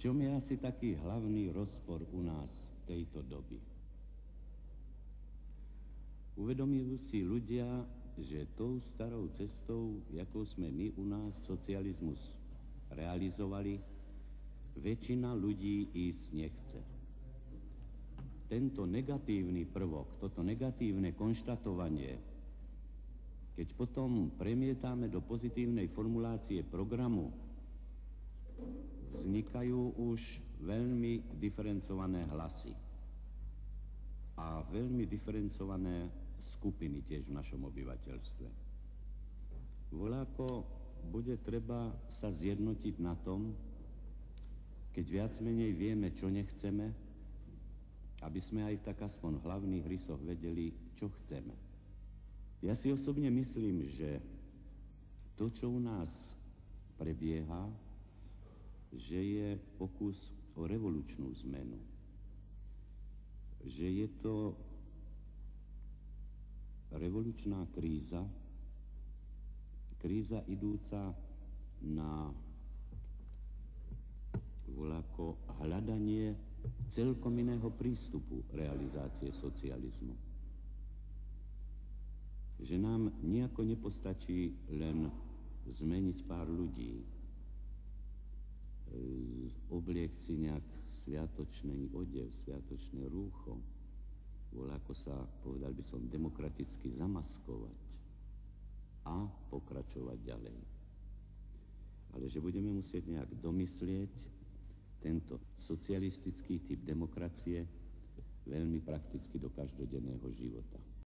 čom je asi taký hlavný rozpor u nás tejto doby? Uvedomujú si ľudia, že tou starou cestou, jakou sme my u nás socializmus realizovali, väčšina ľudí ísť nechce. Tento negatívny prvok, toto negatívne konštatovanie, keď potom premietáme do pozitívnej formulácie programu, vznikajú už veľmi diferencované hlasy a veľmi diferencované skupiny tiež v našom obyvateľstve. Voľako bude treba sa zjednotiť na tom, keď viac menej vieme, čo nechceme, aby sme aj tak aspoň v hlavných rysoch vedeli, čo chceme. Ja si osobne myslím, že to, čo u nás prebieha, že je pokus o revolučnú zmenu. Že je to revolučná kríza, kríza idúca na voľako hľadanie celkom iného prístupu realizácie socializmu. Že nám nejako nepostačí len zmeniť pár ľudí, obliecť si nejak sviatočný odev, sviatočné rúcho, voľako sa, povedal by som, demokraticky zamaskovať a pokračovať ďalej. Ale že budeme musieť nejak domyslieť tento socialistický typ demokracie veľmi prakticky do každodenného života.